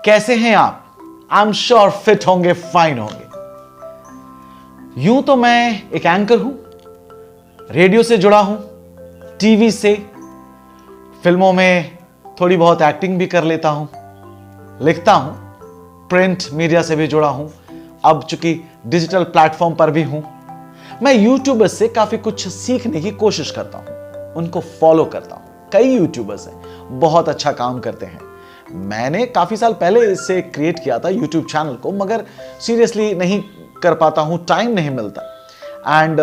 कैसे हैं आप? आई एम श्योर फिट होंगे, फाइन होंगे। यूं तो मैं एक एंकर हूं, रेडियो से जुड़ा हूं, टीवी से, फिल्मों में थोड़ी बहुत एक्टिंग भी कर लेता हूं, लिखता हूं, प्रिंट मीडिया से भी जुड़ा हूं, अब चूंकि डिजिटल प्लेटफॉर्म पर भी हूं। मैं यूट्यूबर्स से काफी कुछ सीखने की कोशिश करता हूं, उनको फॉलो करता हूं। कई यूट्यूबर्स हैं, बहुत अच्छा काम करते हैं। मैंने काफी साल पहले इसे क्रिएट किया था यूट्यूब चैनल को, मगर सीरियसली नहीं कर पाता हूं, टाइम नहीं मिलता। एंड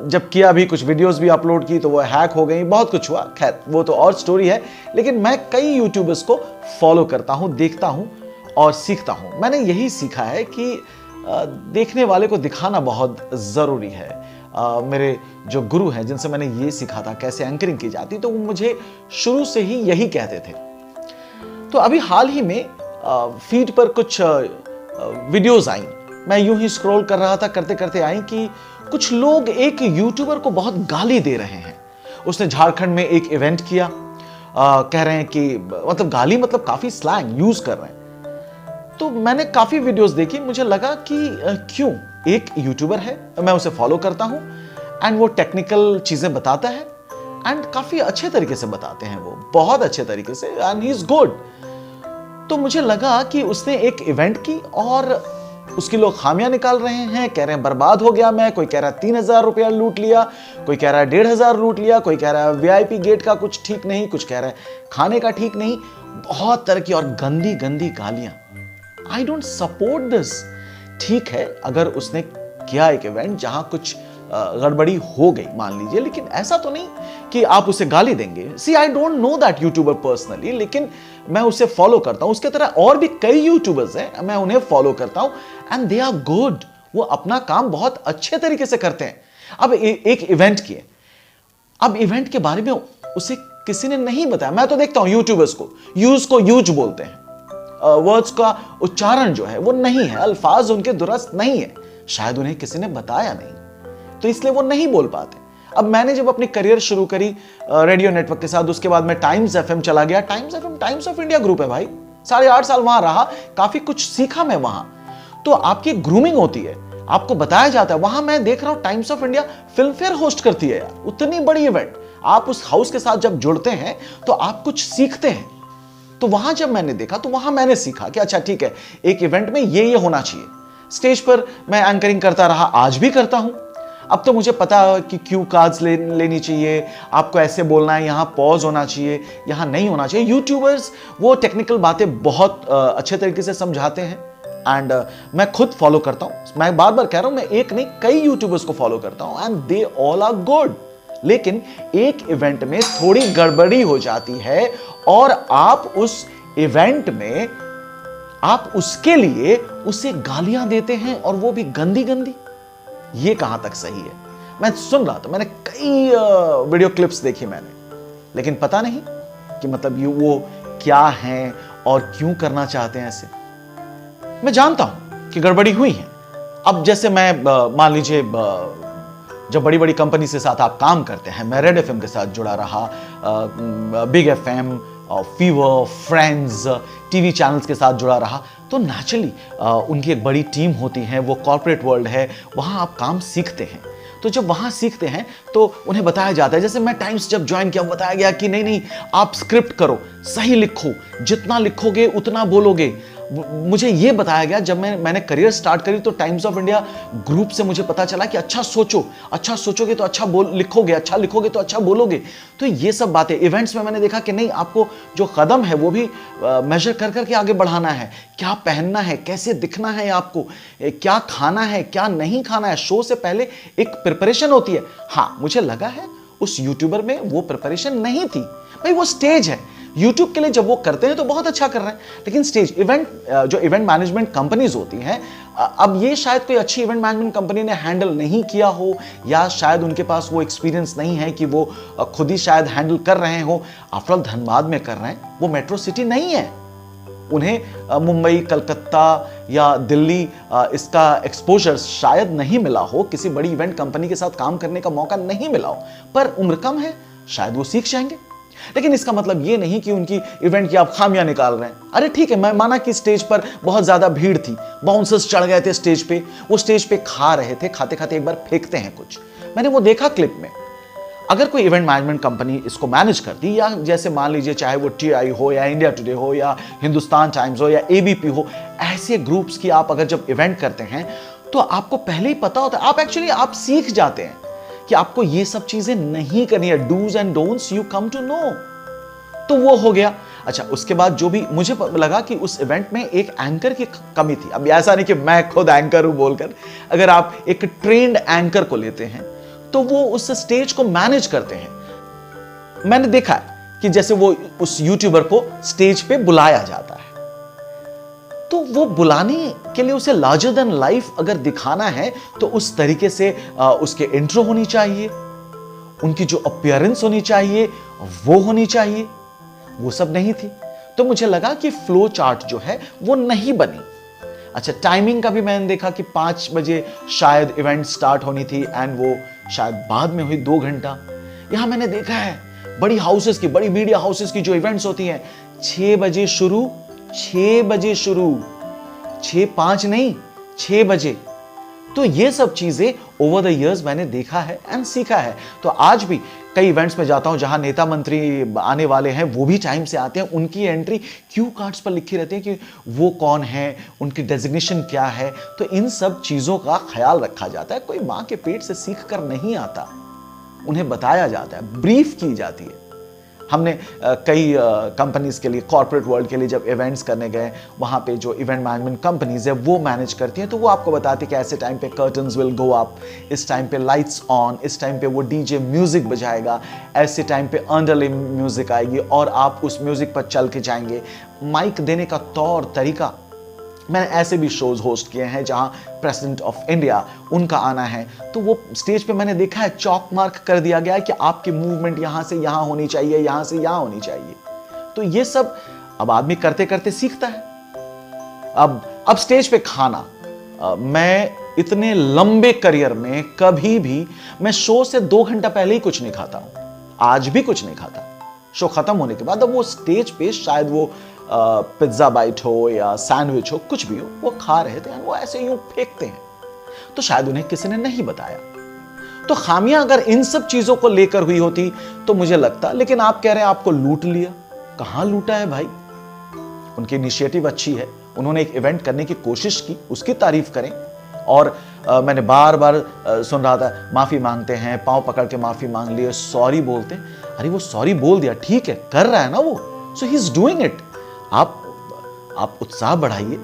जब किया भी, कुछ वीडियोस भी अपलोड की तो वो हैक हो गई, बहुत कुछ हुआ। खैर वो तो और स्टोरी है। लेकिन मैं कई यूट्यूबर्स को फॉलो करता हूं, देखता हूं और सीखता हूं। मैंने यही सीखा है कि देखने वाले को दिखाना बहुत जरूरी है। मेरे जो गुरु हैं, जिनसे मैंने ये सीखा था कैसे एंकरिंग की जाती, तो वो मुझे शुरू से ही यही कहते थे। तो अभी हाल ही में फीड पर कुछ वीडियोस आई। मैं यूं ही स्क्रॉल कर रहा था, करते करते आई कि कुछ लोग एक यूट्यूबर को बहुत गाली दे रहे हैं। उसने झारखंड में एक इवेंट किया, कह रहे हैं कि मतलब गाली, मतलब काफी स्लैंग यूज कर रहे हैं। तो मैंने काफी वीडियोस देखी, मुझे लगा कि क्यों, एक यूट्यूबर है, मैं उसे फॉलो करता हूं एंड वो टेक्निकल चीजें बताता है एंड काफी अच्छे तरीके से बताते हैं, वो बहुत अच्छे तरीके से, एंड ही इज गुड। तो मुझे लगा कि उसने एक इवेंट की और उसकी लोग खामियां निकाल रहे हैं, कह रहे हैं बर्बाद हो गया मैं, कोई कह रहा है 3,000 रुपया लूट लिया, कोई कह रहा है 1,500 लूट लिया, कोई कह रहा है वीआईपी गेट का कुछ ठीक नहीं, कुछ कह रहा है खाने का ठीक नहीं, बहुत तरह की और गंदी गंदी गालियां। I don't support this. ठीक है, अगर उसने किया एक इवेंट जहां कुछ गड़बड़ी हो गई मान लीजिए, लेकिन ऐसा तो नहीं कि आप उसे गाली देंगे। See I don't know that YouTuber personally, लेकिन मैं उसे फॉलो करता हूं। उसके तरह और भी कई यूट्यूबर्स हैं, मैं उन्हें फॉलो करता हूं एंड दे आर गुड। वो अपना काम बहुत अच्छे तरीके से करते हैं। अब एक इवेंट किए, अब इवेंट के बारे में उसे किसी ने नहीं बताया। मैं तो देखता हूं यूट्यूबर्स को यूज बोलते हैं, वर्ड्स का उच्चारण जो है वो नहीं है, अल्फाज उनके दुरुस्त नहीं है, शायद उन्हें किसी ने बताया नहीं, तो इसलिए वो नहीं बोल पाते। अब मैंने जब अपनी करियर शुरू करी रेडियो नेटवर्क के साथ, उसके बाद मैं टाइम्स एफएम चला गया। Times FM times of India group है भाई, 8.5 साल वहां रहा, काफी कुछ सीखा मैं वहां। तो आपकी ग्रूमिंग होती है, आपको बताया जाता है। वहां मैं देख रहा हूं times of India film fair host करती है यार, उतनी बड़ी इवेंट। आप उस हाउस के साथ जब जुड़ते हैं तो आप कुछ सीखते हैं। तो वहां जब मैंने देखा तो वहां मैंने सीखा कि अच्छा ठीक है, एक इवेंट में ये होना चाहिए। स्टेज पर मैं एंकरिंग करता रहा, आज भी करता हूं। अब तो मुझे पता है कि क्यू कार्ड्स लेनी चाहिए, आपको ऐसे बोलना है, यहां पॉज होना चाहिए, यहां नहीं होना चाहिए। यूट्यूबर्स वो टेक्निकल बातें बहुत अच्छे तरीके से समझाते हैं एंड मैं खुद फॉलो करता हूं। मैं बार बार कह रहा हूं, मैं एक नहीं कई यूट्यूबर्स को फॉलो करता हूं and they all are good. लेकिन एक इवेंट में थोड़ी गड़बड़ी हो जाती है और आप उस इवेंट में आप उसके लिए उसे गालियां देते हैं, और वो भी गंदी गंदी। ये कहां तक सही है? मैं सुन रहा था, मैंने कई वीडियो क्लिप्स देखी मैंने, लेकिन पता नहीं कि मतलब ये वो क्या है और क्यों करना चाहते हैं ऐसे। मैं जानता हूं कि गड़बड़ी हुई है। अब जैसे मैं मान लीजिए जब बड़ी बड़ी कंपनी के साथ आप काम करते हैं, मैं रेड एफएम के साथ जुड़ा रहा, big FM, fever, friends, TV channels के साथ जुड़ा रहा, तो नेचुरली उनकी एक बड़ी टीम होती है, वो कॉर्पोरेट वर्ल्ड है, वहाँ आप काम सीखते हैं। तो जब वहाँ सीखते हैं तो उन्हें बताया जाता है, जैसे मैं टाइम्स जब ज्वाइन किया, बताया गया कि नहीं नहीं आप स्क्रिप्ट करो, सही लिखो, जितना लिखोगे उतना बोलोगे। मुझे ये बताया गया जब मैंने करियर स्टार्ट करी, तो टाइम्स ऑफ इंडिया ग्रुप से मुझे पता चला कि अच्छा सोचो, अच्छा सोचोगे तो अच्छा लिखोगे, अच्छा लिखोगे तो अच्छा बोलोगे। तो ये सब बातें इवेंट्स में मैंने देखा कि नहीं, आपको जो कदम है वो भी मेजर कर करके आगे बढ़ाना है। क्या पहनना है, कैसे दिखना है, आपको क्या खाना है, क्या नहीं खाना है, शो से पहले एक प्रिपरेशन होती है। हाँ, मुझे लगा है उस यूट्यूबर में वो प्रिपरेशन नहीं थी। भाई वो स्टेज है, यूट्यूब के लिए जब वो करते हैं तो बहुत अच्छा कर रहे हैं, लेकिन स्टेज इवेंट, जो इवेंट मैनेजमेंट कंपनीज होती हैं, अब ये शायद कोई अच्छी इवेंट मैनेजमेंट कंपनी ने हैंडल नहीं किया हो, या शायद उनके पास वो एक्सपीरियंस नहीं है कि वो खुद ही शायद हैंडल कर रहे हो। आफ्टर ऑल धनबाद में कर रहे हैं, वो मेट्रो सिटी नहीं है। उन्हें मुंबई, कलकत्ता या दिल्ली इसका एक्सपोजर शायद नहीं मिला हो, किसी बड़ी इवेंट कंपनी के साथ काम करने का मौका नहीं मिला हो, पर उम्र कम है, शायद वो सीख जाएंगे। लेकिन इसका मतलब ये नहीं कि उनकी इवेंट की आप खामियां निकाल रहे हैं। अरे ठीक है, मैं माना कि स्टेज पर बहुत ज्यादा भीड़ थी, बाउंसर्स चढ़ गए थे स्टेज पे, वो स्टेज पे खा रहे थे, खाते खाते एक बार फेंकते हैं कुछ, मैंने वो देखा क्लिप में। अगर कोई इवेंट मैनेजमेंट कंपनी इसको मैनेज करती, या जैसे मान लीजिए चाहे वो TI हो या इंडिया टुडे हो या हिंदुस्तान टाइम्स हो या ABP हो, ऐसे ग्रुप्स की आप अगर जब इवेंट करते हैं तो आपको पहले ही पता होता है, आप सीख जाते हैं कि आपको ये सब चीजें नहीं करनी है। Dos and don'ts you come to know. तो वो हो गया। अच्छा, उसके बाद जो भी मुझे लगा कि उस इवेंट में एक एंकर की कमी थी। अब ऐसा नहीं कि मैं खुद एंकर हूं बोलकर, अगर आप एक ट्रेंड एंकर को लेते हैं तो वो उस स्टेज को मैनेज करते हैं। मैंने देखा है कि जैसे वो उस यूट्यूबर को स्टेज पे बुलाया जाता है, तो वो बुलाने के लिए उसे लार्जर देन लाइफ अगर दिखाना है तो उस तरीके से उसके इंट्रो होनी चाहिए, उनकी जो अपीयरेंस होनी चाहिए वो होनी चाहिए, वो सब नहीं थी। तो मुझे लगा कि फ्लो चार्ट जो है वो नहीं बनी। अच्छा, टाइमिंग का भी मैंने देखा कि 5 बजे शायद इवेंट स्टार्ट होनी थी एंड वो शायद बाद में हुई 2 घंटा। यहां मैंने देखा है बड़ी हाउसेस की, बड़ी मीडिया हाउसेस की जो इवेंट्स होती हैं, 6 बजे शुरू, 6 बजे शुरू, 6:05 नहीं, 6 बजे। तो ये सब चीजें ओवर द इयर्स मैंने देखा है एंड सीखा है। तो आज भी कई इवेंट्स में जाता हूं जहां नेता मंत्री आने वाले हैं, वो भी टाइम से आते हैं, उनकी एंट्री क्यू कार्ड्स पर लिखी रहती है कि वो कौन है, उनकी डेजिग्नेशन क्या है। तो इन सब चीजों का ख्याल रखा जाता है। कोई मां के पेट से सीख कर नहीं आता, उन्हें बताया जाता है, ब्रीफ की जाती है। हमने कई कंपनीज के लिए, कॉर्पोरेट वर्ल्ड के लिए जब इवेंट्स करने गए, वहां पे जो इवेंट मैनेजमेंट कंपनीज है वो मैनेज करती हैं, तो वो आपको बताती है कि ऐसे टाइम पे कर्टन्स विल गो अप, इस टाइम पे लाइट्स ऑन, इस टाइम पे वो डीजे म्यूजिक बजाएगा, ऐसे टाइम पे अंडरले म्यूजिक आएगी और आप उस म्यूजिक पर चल के जाएंगे। माइक देने का तौर तरीका, मैंने ऐसे भी शोज होस्ट किए हैं जहां प्रेसिडेंट ऑफ इंडिया उनका आना है, तो वो स्टेज पे मैंने देखा है चॉक मार्क कर दिया गया है कि आपकी मूवमेंट यहां से यहां होनी चाहिए, यहां से यहां होनी चाहिए। तो ये सब अब आदमी करते करते सीखता है। अब स्टेज पे खाना, मैं इतने लंबे करियर में कभी भी मैं शो से 2 घंटा पहले ही कुछ नहीं खाता हूं, आज भी कुछ नहीं खाता। शो खत्म होने के बाद अब वो स्टेज पे शायद वो पिज्जा बाइट हो या सैंडविच हो, कुछ भी हो, वो खा रहे थे, वो ऐसे यूं फेंकते हैं। तो शायद उन्हें किसी ने नहीं बताया। तो खामियां अगर इन सब चीजों को लेकर हुई होती तो मुझे लगता, लेकिन आप कह रहे हैं आपको लूट लिया। कहां लूटा है भाई? उनकी इनिशिएटिव अच्छी है, उन्होंने एक इवेंट करने की कोशिश की, उसकी तारीफ करें। और मैंने बार बार सुन रहा था, माफी मांगते हैं, पांव पकड़ के माफी मांग लिए, सॉरी बोलते। अरे वो सॉरी बोल दिया, ठीक है, कर रहा है ना वो, सो ही इज डूइंग इट। आप उत्साह बढ़ाइए।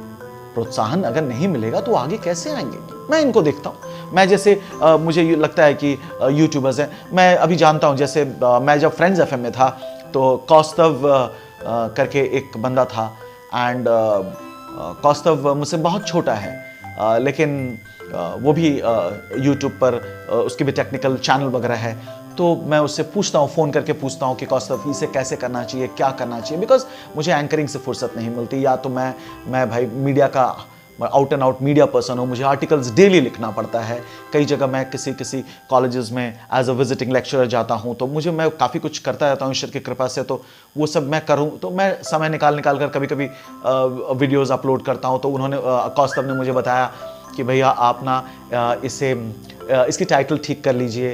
प्रोत्साहन अगर नहीं मिलेगा तो आगे कैसे आएंगे? मैं इनको देखता हूं। मैं जैसे मुझे ये लगता है कि यूट्यूबर्स हैं, मैं अभी जानता हूं, जैसे मैं जब फ्रेंड्स FM में था तो कौस्तव करके एक बंदा था, एंड कौस्तव मुझसे बहुत छोटा है, लेकिन वो भी यूट्यूब पर उसकी भी टेक्निकल चैनल वगैरह है। तो मैं उससे पूछता हूँ, फ़ोन करके पूछता हूँ कि कौस्तव इसे कैसे करना चाहिए, क्या करना चाहिए, बिकॉज मुझे एंकरिंग से फुर्सत नहीं मिलती। या तो मैं भाई मीडिया का out and out media person हूँ, मुझे आर्टिकल्स डेली लिखना पड़ता है। कई जगह मैं किसी कॉलेजेस में एज अ विजिटिंग लेक्चरर जाता हूँ, तो मैं काफ़ी कुछ करता रहता हूँ ईश्वर की कृपा से। तो वो सब मैं करूँ तो मैं समय निकाल कर कभी कभी वीडियोज़ अपलोड करता हूँ। तो उन्होंने कौस्तव ने मुझे बताया कि भैया आप ना इसकी टाइटल ठीक कर लीजिए,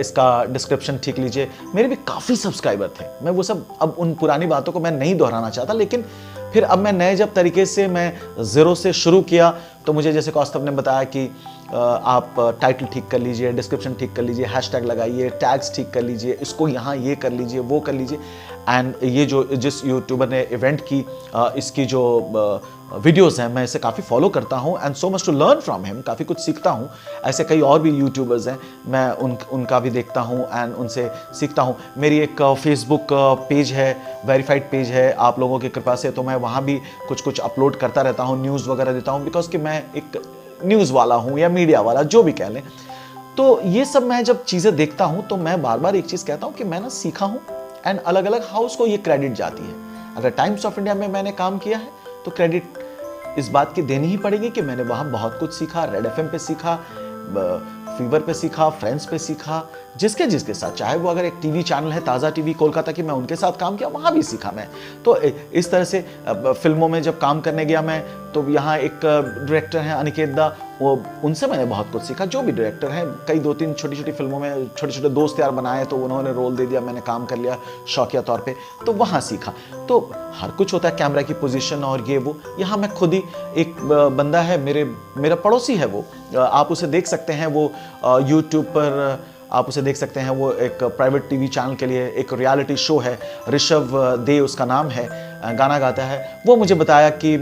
इसका डिस्क्रिप्शन ठीक लीजिए। मेरे भी काफ़ी सब्सक्राइबर थे, मैं वो सब अब उन पुरानी बातों को मैं नहीं दोहराना चाहता, लेकिन फिर अब मैं नए जब तरीके से मैं ज़ीरो से शुरू किया, तो मुझे जैसे कौस्तव ने बताया कि आप टाइटल ठीक कर लीजिए, डिस्क्रिप्शन ठीक कर लीजिए, हैशटैग लगाइए, टैग्स ठीक कर लीजिए, इसको यहाँ ये कर लीजिए, वो कर लीजिए। एंड ये जो जिस यूट्यूबर ने इवेंट की, इसकी जो वीडियोस हैं, मैं इसे काफ़ी फॉलो करता हूँ and so much to learn from him, काफ़ी कुछ सीखता हूँ। ऐसे कई और भी यूट्यूबर्स हैं, मैं उनका भी देखता हूँ एंड उनसे सीखता हूँ। मेरी एक फेसबुक पेज है, वेरीफाइड पेज है आप लोगों की कृपा से, तो मैं वहाँ भी कुछ अपलोड करता रहता हूँ, न्यूज़ वगैरह देता हूँ, बिकॉज कि मैं एक न्यूज़ वाला हूँ या मीडिया वाला, जो भी कह लें। तो ये सब मैं जब चीज़ें देखता हूँ तो मैं बार बार एक चीज़ कहता हूँ कि मैं ना सीखा हूँ, एंड अलग अलग हाउस को ये क्रेडिट जाती है। अगर टाइम्स ऑफ इंडिया में मैंने काम किया है तो क्रेडिट इस बात की देनी ही पड़ेगी कि मैंने वहाँ बहुत कुछ सीखा, रेड FM पे सीखा, फीवर पे सीखा, फ्रेंड्स पे सीखा, जिसके जिसके साथ, चाहे वो अगर एक टीवी चैनल है ताज़ा टीवी कोलकाता की, मैं उनके साथ काम किया, वहाँ भी सीखा मैं। तो इस तरह से फिल्मों में जब काम करने गया मैं, तो यहाँ एक डायरेक्टर हैं अनिकेत दा, वो उनसे मैंने बहुत कुछ सीखा। जो भी डायरेक्टर हैं, कई 2-3 छोटी-छोटी फिल्मों में छोटे छोटे दोस्त यार बनाए, तो उन्होंने रोल दे दिया, मैंने काम कर लिया शौकिया तौर पे, तो वहाँ सीखा। तो हर कुछ होता है, कैमरा की पोजीशन और ये वो। यहाँ मैं खुद ही, एक बंदा है मेरा पड़ोसी है वो, आप उसे देख सकते हैं, वो यूट्यूब पर आप उसे देख सकते हैं, वो एक प्राइवेट टीवी चैनल के लिए एक रियलिटी शो है, ऋषभ दे उसका नाम है, गाना गाता है। वो मुझे बताया कि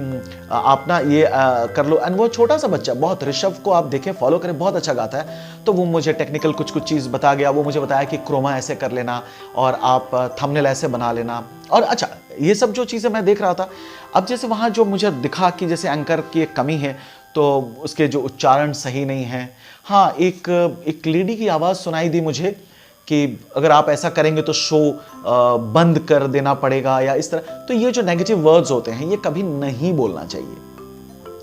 आप ना ये कर लो, एंड वो छोटा सा बच्चा, बहुत, ऋषभ को आप देखें, फॉलो करें, बहुत अच्छा गाता है। तो वो मुझे टेक्निकल कुछ चीज़ बता गया। वो मुझे बताया कि क्रोमा ऐसे कर लेना और आप थंबनेल ऐसे बना लेना। और अच्छा, ये सब जो चीज़ें मैं देख रहा था, अब जैसे वहाँ जो मुझे दिखा कि जैसे एंकर की एक कमी है, तो उसके जो उच्चारण सही नहीं है। हाँ, एक लेडी की आवाज़ सुनाई दी मुझे कि अगर आप ऐसा करेंगे तो शो बंद कर देना पड़ेगा, या इस तरह। तो ये जो नेगेटिव वर्ड्स होते हैं, ये कभी नहीं बोलना चाहिए,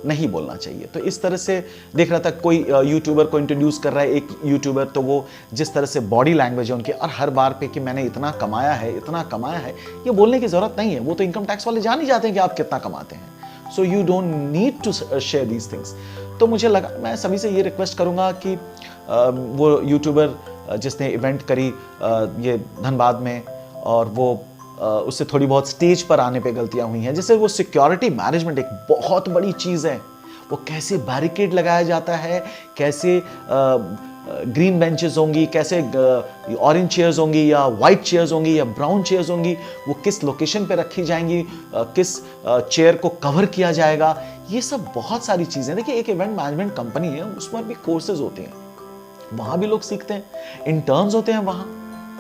नहीं बोलना चाहिए। तो इस तरह से देख रहा था, कोई यूट्यूबर को इंट्रोड्यूस कर रहा है, एक यूट्यूबर, तो वो जिस तरह से बॉडी लैंग्वेज है उनकी, और हर बार पे कि मैंने इतना कमाया है, इतना कमाया है, ये बोलने की ज़रूरत नहीं है। वो तो इनकम टैक्स वाले जान ही जाते हैं कि आप कितना कमाते हैं। So you don't need to share these things. तो मुझे लगा, मैं सभी से ये रिक्वेस्ट करूँगा कि वो यूट्यूबर जिसने इवेंट करी ये धनबाद में, और वो उससे थोड़ी बहुत स्टेज पर आने पे गलतियां हुई हैं। जैसे वो सिक्योरिटी मैनेजमेंट एक बहुत बड़ी चीज़ है, वो कैसे बैरिकेड लगाया जाता है, कैसे ग्रीन बेंचेस होंगी, कैसे ऑरेंज चेयर्स होंगी या वाइट चेयर्स होंगी या ब्राउन चेयर्स होंगी, वो किस लोकेशन पे रखी जाएंगी, किस चेयर को कवर किया जाएगा, ये सब बहुत सारी चीज़ें। देखिए, एक इवेंट मैनेजमेंट कंपनी है, उसमें भी कोर्सेज होते हैं, वहाँ भी लोग सीखते हैं, इंटर्न्स होते हैं वहाँ।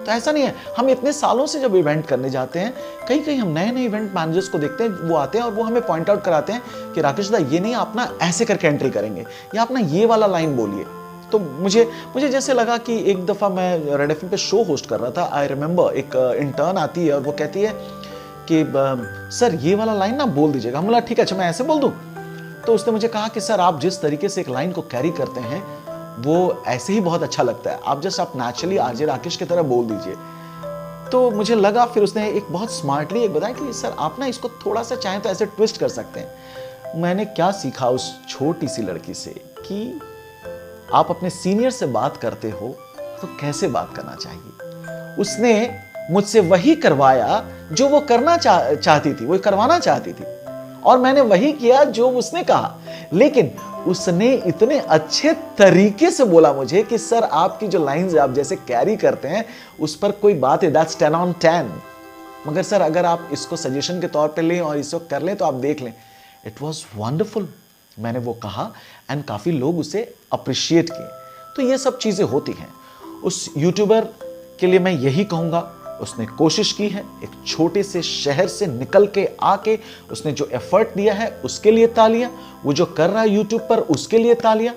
तो ऐसा नहीं है, हम इतने सालों से जब इवेंट करने जाते हैं, कहीं कहीं हम नए नए इवेंट मैनेजर्स को देखते हैं, वो आते हैं और वो हमें पॉइंट आउट कराते हैं कि राकेश दा, ये नहीं, आप ना ऐसे करके एंट्री करेंगे, या आप ना ये वाला लाइन बोलिए। तो मुझे जैसे लगा कि एक दफ़ा मैं रेड एफएम पे शो होस्ट कर रहा था, आई रिमेंबर, एक इंटर्न आती है और वो कहती है कि सर ये वाला लाइन ना बोल दीजिएगा। हम बोला ठीक है, अच्छा मैं ऐसे बोल दूँ? तो उसने मुझे कहा कि सर आप जिस तरीके से एक लाइन को कैरी करते हैं वो ऐसे ही बहुत अच्छा लगता है, आप नेचुरली आरजे राकेश की तरह बोल दीजिए। तो मुझे लगा, फिर उसने एक बहुत स्मार्टली एक बताया कि सर आप ना इसको थोड़ा सा चाहें तो ऐसे ट्विस्ट कर सकते हैं। मैंने क्या सीखा उस छोटी सी लड़की से कि आप अपने सीनियर से बात करते हो तो कैसे बात करना चाहिए। उसने मुझसे वही करवाया जो वो करना चाहती थी, वो करवाना चाहती थी, और मैंने वही किया जो उसने कहा। लेकिन उसने इतने अच्छे तरीके से बोला मुझे कि सर आपकी जो लाइंस आप जैसे कैरी करते हैं उस पर कोई बात है, दैट्स 10 on 10, मगर सर अगर आप इसको सजेशन के तौर पे लें और इसको कर लें तो आप देख लें। इट वॉज वंडरफुल, मैंने वो कहा, एंड काफ़ी लोग उसे अप्रिशिएट किए। तो ये सब चीज़ें होती हैं। उस यूट्यूबर के लिए मैं यही कहूँगा, उसने कोशिश की है, एक छोटे से शहर से निकल के आके उसने जो एफर्ट दिया है उसके लिए तालियां, वो जो कर रहा है यूट्यूब पर उसके लिए तालियां।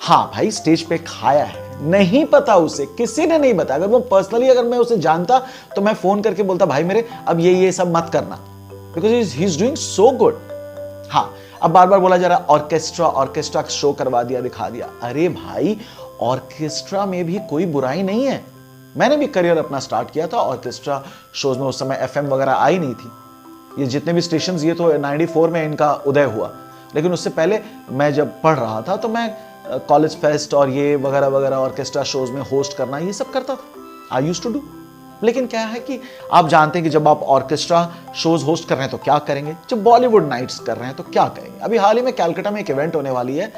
हाँ भाई, स्टेज पे खाया है, नहीं पता उसे, किसी ने नहीं बताया। अगर वो पर्सनली अगर मैं उसे जानता तो मैं फोन करके बोलता भाई मेरे अब ये सब मत करना, because he is doing so good. हाँ, अब बार बार बोला जा रहा ऑर्केस्ट्रा शो करवा दिया, दिखा दिया। अरे भाई, ऑर्केस्ट्रा में भी कोई बुराई नहीं है। मैंने भी करियर अपना स्टार्ट किया था ऑर्केस्ट्रा शोज में, उस समय एफएम वगैरह आई नहीं थी। ये जितने भी स्टेशंस, ये तो 94 में इनका उदय हुआ, लेकिन उससे पहले मैं जब पढ़ रहा था तो मैं कॉलेज फेस्ट और ये वगैरह वगैरह ऑर्केस्ट्रा शोज में होस्ट करना ये सब करता था, आई यूज्ड टू डू। लेकिन क्या है कि आप जानते हैं कि जब आप ऑर्केस्ट्रा शोज होस्ट कर रहे हैं तो क्या करेंगे, जब बॉलीवुड नाइट्स कर रहे हैं तो क्या करेंगे। अभी हाल ही में कैलकाटा में एक इवेंट होने वाली है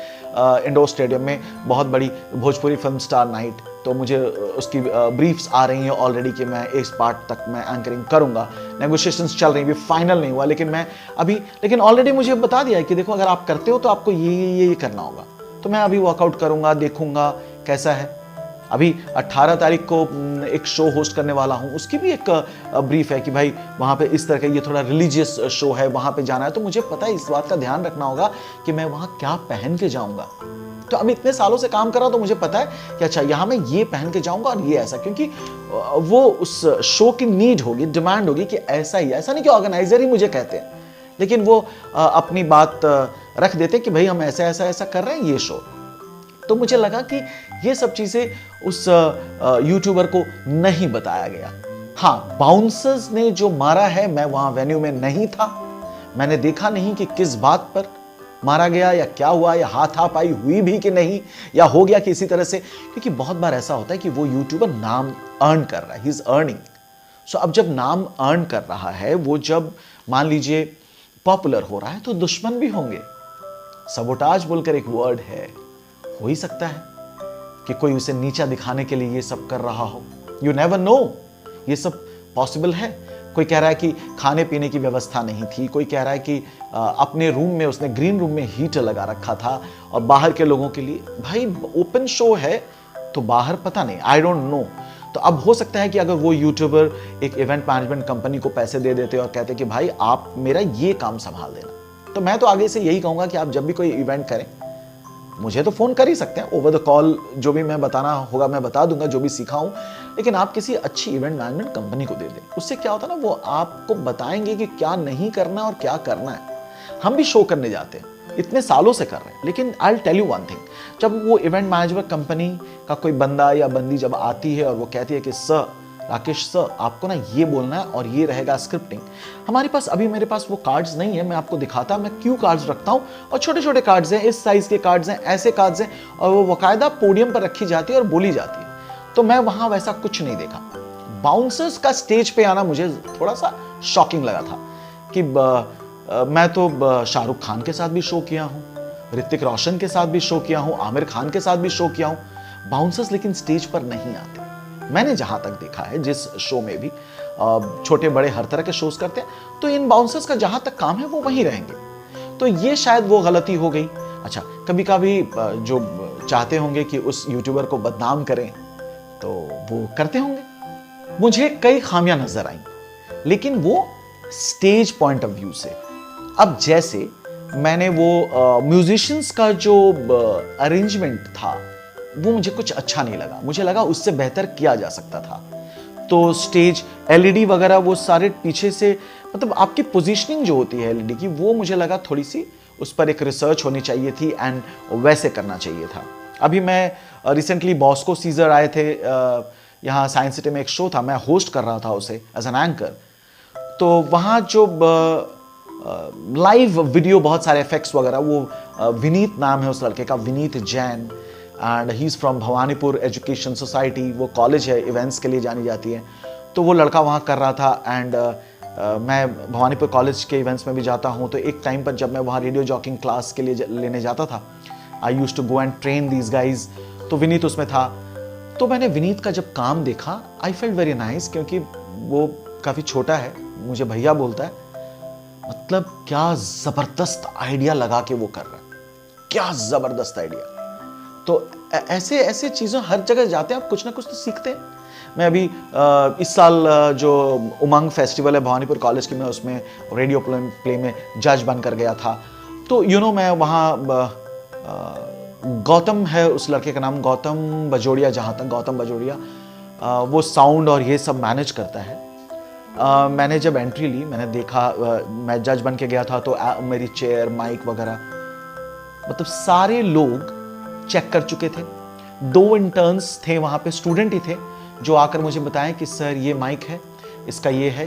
इंडोर स्टेडियम में, बहुत बड़ी भोजपुरी फिल्म स्टार नाइट। तो मुझे उसकी ब्रीफ्स आ रही हैं ऑलरेडी कि मैं इस पार्ट तक मैं एंकरिंग करूंगा। नेगोशिएशंस चल रही हैं, फाइनल नहीं हुआ, लेकिन ऑलरेडी मुझे बता दिया है कि देखो अगर आप करते हो तो आपको ये करना होगा। तो मैं अभी वर्कआउट करूंगा, देखूंगा कैसा है। अभी 18 तारीख को एक शो होस्ट करने वाला हूं, उसकी भी एक ब्रीफ है कि भाई वहां पे इस तरह का ये थोड़ा रिलीजियस शो है, वहां पे जाना है। तो मुझे पता है, इस बात का ध्यान रखना होगा कि मैं वहां क्या पहन के जाऊंगा। तो अभी इतने सालों से काम कर रहा हूं तो मुझे पता है कि अच्छा यहां मैं ये पहन के जाऊंगा और ये ऐसा, क्योंकि वो उस शो की नीड होगी, डिमांड होगी कि ऐसा ही। ऐसा नहीं कि ऑर्गेनाइजर ही मुझे कहते हैं, लेकिन वो अपनी बात रख देते कि भाई हम ऐसा कर रहे हैं ये शो। तो मुझे लगा कि ये सब चीजें उस यूट्यूबर को नहीं बताया गया। हाँ, बाउंसर्स ने जो मारा है, मैं वहां वेन्यू में नहीं था, मैंने देखा नहीं कि किस बात पर मारा गया या क्या हुआ, या हाथापाई हुई भी कि नहीं, या हो गया किसी तरह से, क्योंकि बहुत बार ऐसा होता है कि वो यूट्यूबर नाम अर्न कर रहा है, ही इज अर्निंग। सो अब जब नाम अर्न कर रहा है, वो जब मान लीजिए पॉपुलर हो रहा है, तो दुश्मन भी होंगे। सबोटाज बोलकर एक वर्ड है, हो ही सकता है कि कोई उसे नीचा दिखाने के लिए ये सब कर रहा हो। यू नेवर नो, ये सब पॉसिबल है। कोई कह रहा है कि खाने पीने की व्यवस्था नहीं थी, कोई कह रहा है कि अपने रूम में उसने ग्रीन रूम में हीटर लगा रखा था और बाहर के लोगों के लिए। भाई ओपन शो है तो बाहर पता नहीं, आई डोंट नो। तो अब हो सकता है कि अगर वो यूट्यूबर एक इवेंट मैनेजमेंट कंपनी को पैसे दे देते और कहते कि भाई आप मेरा ये काम संभाल देना, तो मैं तो आगे से यही कहूंगा कि आप जब भी कोई इवेंट करें, मुझे तो फोन कर ही सकते हैं, ओवर द कॉल जो भी मैं बताना होगा मैं बता दूंगा, जो भी सीखा हूं, लेकिन आप किसी अच्छी इवेंट मैनेजमेंट कंपनी को दे दें। उससे क्या होता है ना, वो आपको बताएंगे कि क्या नहीं करना और क्या करना है। हम भी शो करने जाते हैं, इतने सालों से कर रहे हैं, लेकिन I will tell you one thing, जब वो इवेंट मैनेजमेंट कंपनी का कोई बंदा या बंदी जब आती है और वो कहती है कि सर राकेश सर, आपको ना ये बोलना है और ये रहेगा स्क्रिप्टिंग, हमारे पास अभी मेरे पास वो कार्ड्स नहीं है, मैं आपको दिखाता, मैं क्यू कार्ड्स रखता हूँ और छोटे छोटे कार्ड्स हैं, इस साइज के कार्ड्स हैं, ऐसे कार्ड्स हैं, और वो बाकायदा पोडियम पर रखी जाती है और बोली जाती है। तो मैं वहां वैसा कुछ नहीं देखा। बाउंसर्स का स्टेज पे आना मुझे थोड़ा सा शॉकिंग लगा था कि मैं तो शाहरुख खान के साथ भी शो किया हूँ, ऋतिक रोशन के साथ भी शो किया हूँ, आमिर खान के साथ भी शो किया हूँ, बाउंसर्स लेकिन स्टेज पर नहीं आते। मैंने जहां तक देखा है, जिस शो में भी छोटे बड़े हर तरह के शोज करते हैं, तो इन बाउंसर्स का जहां तक काम है वो वहीं रहेंगे। तो ये शायद वो गलती हो गई। अच्छा, कभी कभी जो चाहते होंगे कि उस यूट्यूबर को बदनाम करें तो वो करते होंगे। मुझे कई खामियां नजर आई, लेकिन वो स्टेज पॉइंट ऑफ व्यू से। अब जैसे मैंने वो म्यूजिशियंस का जो अरेंजमेंट था वो मुझे कुछ अच्छा नहीं लगा, मुझे लगा उससे बेहतर किया जा सकता था। तो स्टेज एलईडी वगैरह वो सारे पीछे से, मतलब आपकी पोजीशनिंग जो होती है एलईडी की, वो मुझे लगा थोड़ी सी उस पर एक रिसर्च होनी चाहिए थी एंड वैसे करना चाहिए था। अभी मैं रिसेंटली बॉस्को सीजर आए थे, यहाँ साइंस सिटी में एक शो था, मैं होस्ट कर रहा था उसे एज एन एंकर। तो वहाँ जो लाइव वीडियो, बहुत सारे इफेक्ट्स वगैरह, वो विनीत नाम है उस लड़के का, Vineet Jain, and he is from Bhawanipur education society, वो कॉलेज है, इवेंट्स के लिए जानी जाती है। तो वो लड़का वहाँ कर रहा था एंड मैं भवानीपुर कॉलेज के इवेंट्स में भी जाता हूँ। तो एक टाइम पर जब मैं वहाँ रेडियो जॉकिंग क्लास के लिए लेने जाता था, I used to go and train these guys, तो विनीत उसमें था। तो मैंने विनीत का जब काम देखा, आई फेल्ट वेरी नाइस, क्योंकि वो काफ़ी छोटा है, मुझे भैया बोलता है। मतलब क्या ज़बरदस्त आइडिया लगा के वो कर रहा है, क्या ज़बरदस्त आइडिया। तो ऐसे ऐसे चीज़ों, हर जगह जाते हैं आप कुछ ना कुछ तो सीखते हैं। मैं अभी इस साल जो उमंग फेस्टिवल है भवानीपुर कॉलेज की, मैं उसमें रेडियो प्ले में जज बनकर गया था। तो मैं वहाँ गौतम है उस लड़के का नाम, गौतम बजोड़िया, जहाँ तक गौतम बजोड़िया, वो साउंड और ये सब मैनेज करता है। मैंने जब एंट्री ली, मैंने देखा, मैं जज बन के गया था, तो मेरी चेयर, माइक वगैरह, मतलब सारे लोग चेक कर चुके थे। 2 इंटर्न्स थे वहाँ पे, स्टूडेंट ही थे, जो आकर मुझे बताएं कि सर ये माइक है, इसका ये है,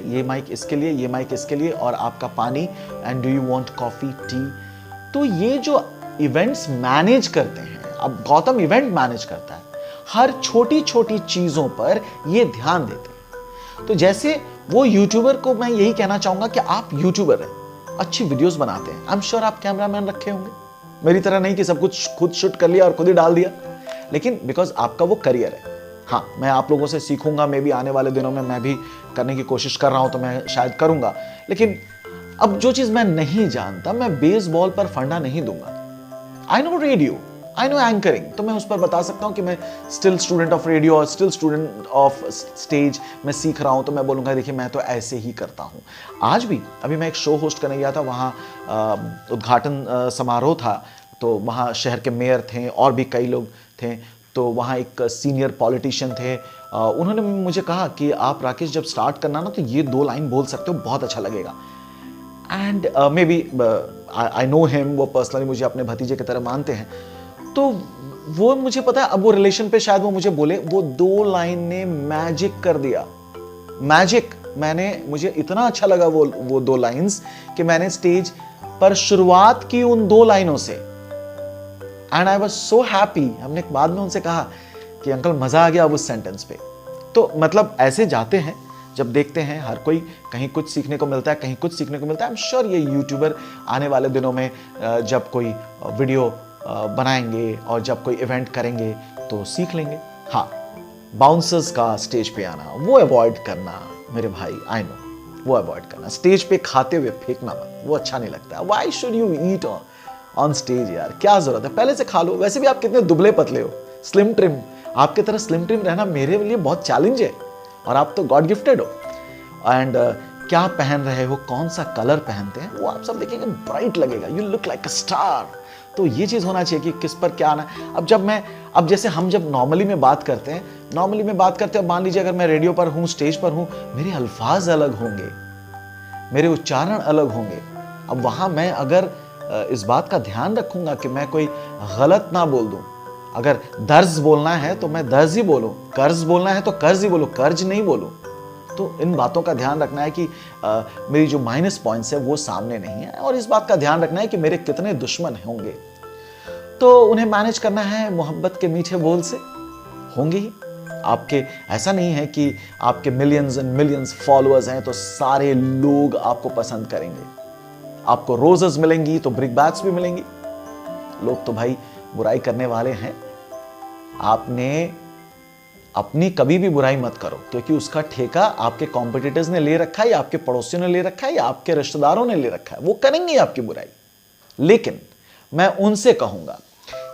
ये माइक इसके लिए, ये माइक इसके लिए, और आपका पानी, and do you want coffee, T. तो ये जो इवेंट्स मैनेज करते हैं, अब गौतम इवेंट मैनेज करता है, हर छोटी छोटी चीज़ों पर ये ध्यान देते हैं। तो जैसे वो यूट्यूबर को मैं यही कहना चाहूँगा कि आप यूट्यूबर हैं, अच्छी वीडियोस बनाते हैं, आई एम श्योर आप कैमरामैन रखे होंगे, मेरी तरह नहीं कि सब कुछ खुद शूट कर लिया और खुद ही डाल दिया, लेकिन बिकॉज आपका वो करियर है। हाँ, मैं आप लोगों से सीखूंगा, मे भी आने वाले दिनों में मैं भी करने की कोशिश कर रहा हूं, तो मैं शायद करूंगा। लेकिन अब जो चीज मैं नहीं जानता, मैं बेसबॉल पर फंडा नहीं दूंगा। I know radio, I know anchoring, तो मैं उस पर बता सकता हूं कि मैं स्टिल स्टूडेंट ऑफ रेडियो और स्टिल स्टूडेंट ऑफ स्टेज, मैं सीख रहा हूं, तो मैं बोलूंगा देखिए मैं तो ऐसे ही करता हूं। आज भी अभी मैं एक शो होस्ट करने गया था, वहाँ उद्घाटन समारोह था, तो वहाँ शहर के मेयर थे और भी कई लोग थे। तो वहाँ एक सीनियर पॉलिटिशियन थे, उन्होंने मुझे कहा कि आप राकेश जब स्टार्ट करना ना, तो ये 2 लाइन बोल सकते हो, बहुत अच्छा लगेगा। And maybe I know him, वो पर्सनली मुझे अपने भतीजे की तरह मानते हैं। तो वो मुझे पता है, अब वो रिलेशन पे शायद वो मुझे बोले, वो 2 लाइन ने मैजिक कर दिया, मैजिक। मुझे इतना अच्छा लगा वो 2 लाइंस कि मैंने स्टेज पर शुरुआत की उन 2 लाइनों से, and I was so happy. हमने बाद में उनसे कहा कि अंकल मजा आ गया उस सेंटेंस पे। तो मतलब ऐसे जाते हैं, जब देखते हैं हर कोई कहीं कुछ सीखने को मिलता है, कहीं कुछ सीखने को मिलता है। आई एम श्योर ये यूट्यूबर आने वाले दिनों में जब कोई वीडियो बनाएंगे और जब कोई इवेंट करेंगे तो सीख लेंगे। हाँ, बाउंसर्स का स्टेज पे आना वो अवॉइड करना मेरे भाई, आई नो, वो अवॉइड करना। स्टेज पे खाते हुए फेंकना मत, वो अच्छा नहीं लगता। Why should you eat on stage यार, क्या जरूरत है, पहले से खा लो। वैसे भी आप कितने दुबले पतले हो, स्लिम ट्रिम। आपके तरह स्लिम ट्रिम रहना मेरे लिए बहुत चैलेंज है, और आप तो गॉड गिफ्टेड हो। एंड क्या पहन रहे हो, कौन सा कलर पहनते हैं, वो आप सब देखेंगे, ब्राइट लगेगा, you look like a star. तो ये चीज होना चाहिए कि किस पर क्या आना है। अब जैसे हम जब नॉर्मली में बात करते हैं, मान लीजिए अगर मैं रेडियो पर हूं, स्टेज पर हूं, मेरे अल्फाज अलग होंगे, मेरे उच्चारण अलग होंगे। अब वहां मैं अगर इस बात का ध्यान रखूंगा कि मैं कोई गलत ना बोल दूं। अगर दर्ज बोलना है तो मैं दर्ज ही बोलूं, कर्ज बोलना है तो कर्ज ही बोलूं, कर्ज नहीं बोलूं। तो इन बातों का ध्यान रखना है कि मेरी जो माइनस पॉइंट्स है वो सामने नहीं है, और इस बात का ध्यान रखना है कि मेरे कितने दुश्मन होंगे। तो उन्हें मैनेज करना है मोहब्बत के मीठे बोल से, होंगे ही। आपके ऐसा नहीं है कि आपके मिलियंस एंड मिलियंस फॉलोअर्स हैं तो सारे लोग आपको पसंद करेंगे। आपको रोजेस मिलेंगी तो ब्रिक बैट्स भी मिलेंगी। लोग तो भाई बुराई करने वाले हैं। आपने अपनी कभी भी बुराई मत करो, क्योंकि उसका ठेका आपके कॉम्पिटिटर्स ने ले रखा है, या आपके पड़ोसियों ने ले रखा है, या आपके रिश्तेदारों ने ले रखा है। वो करेंगे आपकी बुराई। लेकिन मैं उनसे कहूंगा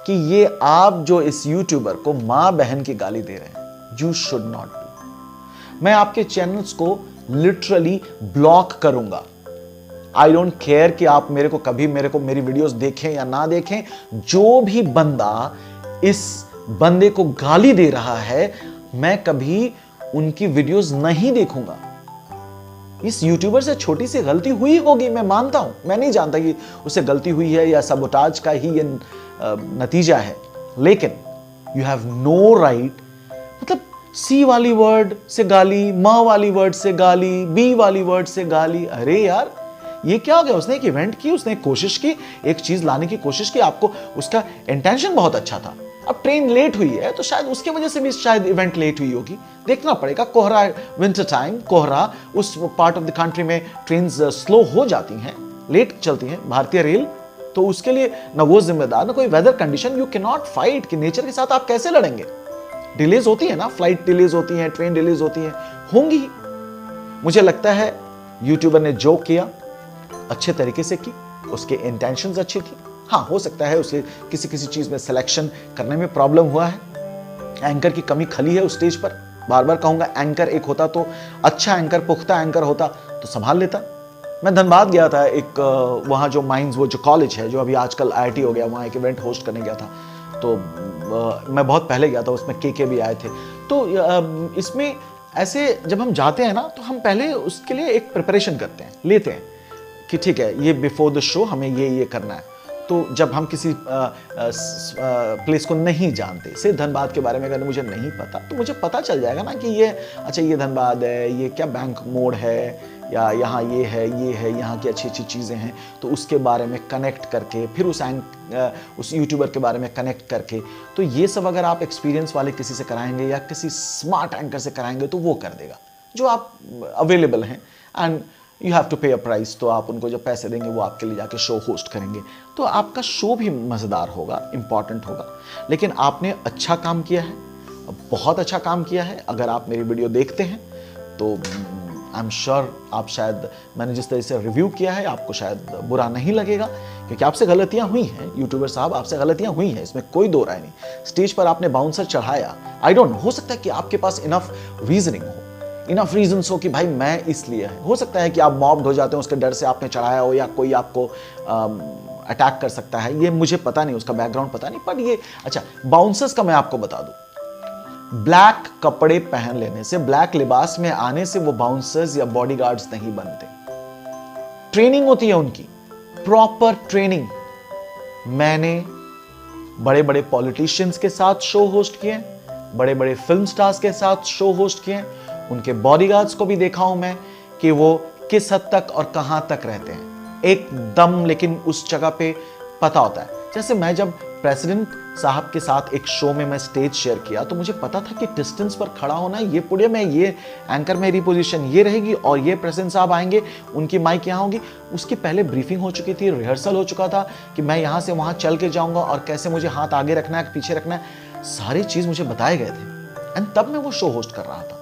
कि ये आप जो इस यूट्यूबर को मां बहन की गाली दे रहे हैं, यू शुड नॉट डू। मैं आपके चैनल्स को लिटरली ब्लॉक करूंगा। आई डोंट केयर कि आप मेरी वीडियोस देखें या ना देखें। जो भी बंदा इस बंदे को गाली दे रहा है, मैं कभी उनकी वीडियोस नहीं देखूंगा। इस यूट्यूबर से छोटी सी गलती हुई होगी, मैं मानता हूं। मैं नहीं जानता कि उससे गलती हुई है या सबोटाज का ही ये नतीजा है, लेकिन यू हैव नो राइट। मतलब सी वाली वर्ड से गाली, मां वाली वर्ड से गाली, बी वाली वर्ड से गाली। अरे यार, ये क्या हो गया? उसने एक इवेंट की, उसने कोशिश की, एक चीज लाने की कोशिश की, आपको उसका इंटेंशन बहुत अच्छा था। अब ट्रेन लेट हुई है तो शायद उसकी वजह से भी शायद इवेंट लेट हुई होगी। देखना पड़ेगा। कोहरा, विंटर टाइम, कोहरा, उस पार्ट ऑफ द कंट्री में ट्रेन्स स्लो हो जाती हैं, लेट चलती हैं, भारतीय रेल। तो उसके लिए ना वो जिम्मेदार, ना कोई weather condition. You can not fight कि नेचर के साथ आप कैसे लड़ेंगे। डिलेज होती है ना, फ्लाइट डिलेज होती है, ट्रेन डिलेज होती है, होंगी। मुझे लगता है यूट्यूबर ने जो किया अच्छे तरीके से की, उसके इंटेंशंस अच्छी थी। हाँ, हो सकता है उसे किसी किसी चीज में सिलेक्शन करने में प्रॉब्लम हुआ है, एंकर की कमी खली है उस स्टेज पर। बार बार कहूंगा, एंकर एक होता तो अच्छा एंकर, पुख्ता एंकर होता तो संभाल लेता। मैं धनबाद गया था, एक वहाँ जो माइंस, वो जो कॉलेज है जो अभी आजकल IIT हो गया, वहाँ एक इवेंट होस्ट करने गया था। तो मैं बहुत पहले गया था, उसमें के भी आए थे। तो इसमें ऐसे जब हम जाते हैं ना, तो हम पहले उसके लिए एक प्रिपरेशन करते हैं, लेते हैं कि ठीक है, ये बिफोर द शो हमें ये करना है। तो जब हम किसी प्लेस को नहीं जानते, से धनबाद के बारे में अगर मुझे नहीं पता, तो मुझे पता चल जाएगा ना कि ये अच्छा, ये धनबाद है, ये क्या बैंक मोड़ है, या यहाँ ये है, यहाँ की अच्छी अच्छी चीज़ें हैं। तो उसके बारे में कनेक्ट करके, फिर उस यूट्यूबर के बारे में कनेक्ट करके, तो ये सब अगर आप एक्सपीरियंस वाले किसी से कराएंगे या किसी स्मार्ट एंकर से कराएंगे, तो वो कर देगा जो आप अवेलेबल हैं। एंड यू हैव टू पे अ प्राइस। तो आप उनको जो पैसे देंगे वो आपके लिए जाके शो होस्ट करेंगे, तो आपका शो भी मज़ेदार होगा, इंपॉर्टेंट होगा। लेकिन आपने अच्छा काम किया है, बहुत अच्छा काम किया है। अगर आप मेरी वीडियो देखते हैं तो आई एम श्योर आप शायद, मैंने जिस तरह से रिव्यू किया है, आपको शायद बुरा नहीं लगेगा, क्योंकि आपसे गलतियां हुई हैं यूट्यूबर साहब, आपसे गलतियां हुई हैं, इसमें कोई दो राय नहीं। स्टेज पर आपने बाउंसर चढ़ाया, आई डोंट नो, हो सकता है कि आपके पास इनफ रीजनिंग हो, इनफ रीजंस हो कि भाई मैं इसलिए है। हो सकता है कि आप मॉब्ड हो जाते हो, उसके डर से आपने चढ़ाया हो, या कोई आपको अटैक कर सकता है, ये मुझे पता नहीं, उसका बैकग्राउंड पता नहीं। पर ये अच्छा, बाउंसर्स का मैं आपको बता दूं, ब्लैक कपड़े पहन लेने से, ब्लैक लिबास में आने से वो बाउंसर्स या बॉडीगार्ड्स नहीं बनते। ट्रेनिंग होती है उनकी, प्रॉपर ट्रेनिंग। मैंने बड़े बड़े पॉलिटिशियंस के साथ शो होस्ट किए हैं, बड़े बड़े फिल्म स्टार्स के साथ शो होस्ट किए हैं। उनके बॉडीगार्ड्स को भी देखा हूं मैं कि वो किस हद तक और कहां तक रहते हैं एकदम, लेकिन उस जगह पे पता होता है। जैसे मैं जब प्रेसिडेंट साहब के साथ एक शो में मैं स्टेज शेयर किया तो मुझे पता था कि डिस्टेंस पर खड़ा होना, ये पोडियम है, ये एंकर मेरी पोजीशन ये रहेगी और ये प्रेसिडेंट साहब आएंगे, उनकी माइक यहाँ होगी। उसकी पहले ब्रीफिंग हो चुकी थी, रिहर्सल हो चुका था कि मैं यहाँ से वहाँ चल के जाऊँगा और कैसे मुझे हाथ आगे रखना है, पीछे रखना है, सारी चीज़ मुझे बताए गए थे। एंड तब मैं वो शो होस्ट कर रहा था।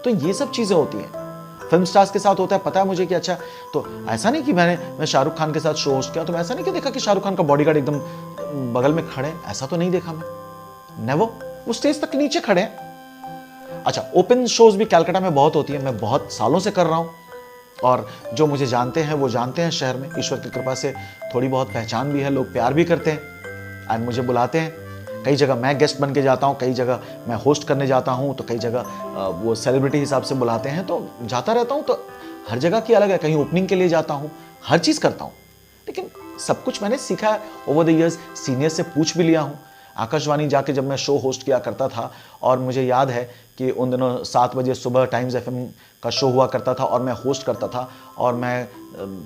तो ये सब चीज़ें होती हैं। फिल्म स्टार्स के साथ होता है, पता है मुझे कि अच्छा, तो ऐसा नहीं कि मैं शाहरुख खान के साथ शो होस्ट किया तो मैं ऐसा नहीं कि देखा कि शाहरुख खान का बॉडीगार्ड एकदम बगल में खड़े, ऐसा तो नहीं देखा मैं। नेवर, वो स्टेज तक नीचे खड़े हैं। अच्छा, ओपन शोज भी कलकत्ता में बहुत होती है, मैं बहुत सालों से कर रहा हूं और जो मुझे जानते हैं वो जानते हैं, शहर में ईश्वर की कृपा से थोड़ी बहुत पहचान भी है, लोग प्यार भी करते हैं एंड मुझे बुलाते हैं। कई जगह मैं गेस्ट बन के जाता हूँ, कई जगह मैं होस्ट करने जाता हूँ, तो कई जगह वो सेलिब्रिटी हिसाब से बुलाते हैं, तो जाता रहता हूँ। तो हर जगह की अलग है, कहीं ओपनिंग के लिए जाता हूँ, हर चीज़ करता हूँ, लेकिन सब कुछ मैंने सीखा है ओवर द ईयर्स, सीनियर से पूछ भी लिया हूँ। आकाशवाणी जाके जब मैं शो होस्ट किया करता था और मुझे याद है कि उन दिनों 7 बजे सुबह टाइम्स FM का शो हुआ करता था और मैं होस्ट करता था और मैं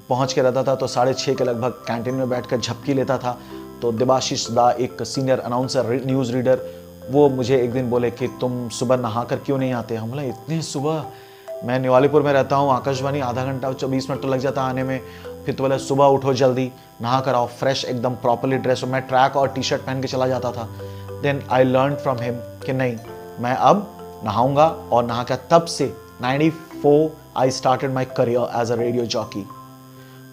पहुँच के रहता था तो 6:30 के लगभग कैंटीन में बैठकर झपकी लेता था। तो देबाशीष दा, एक सीनियर अनाउंसर, न्यूज़ रीडर, वो मुझे एक दिन बोले कि तुम सुबह नहा कर क्यों नहीं आते? हम बोला इतनी सुबह, मैं निवालीपुर में रहता हूँ, आकाशवाणी आधा घंटा 20 मिनट तो लग जाता आने में। फिर तो बोले सुबह उठो, जल्दी नहा कर आओ, फ्रेश एकदम प्रॉपरली ड्रेस। और मैं ट्रैक और टी-शर्ट पहन के चला जाता था। Then I learn from him कि नहीं, मैं अब नहाऊंगा और नहा कर, तब से 94 I started my career as a radio jockey.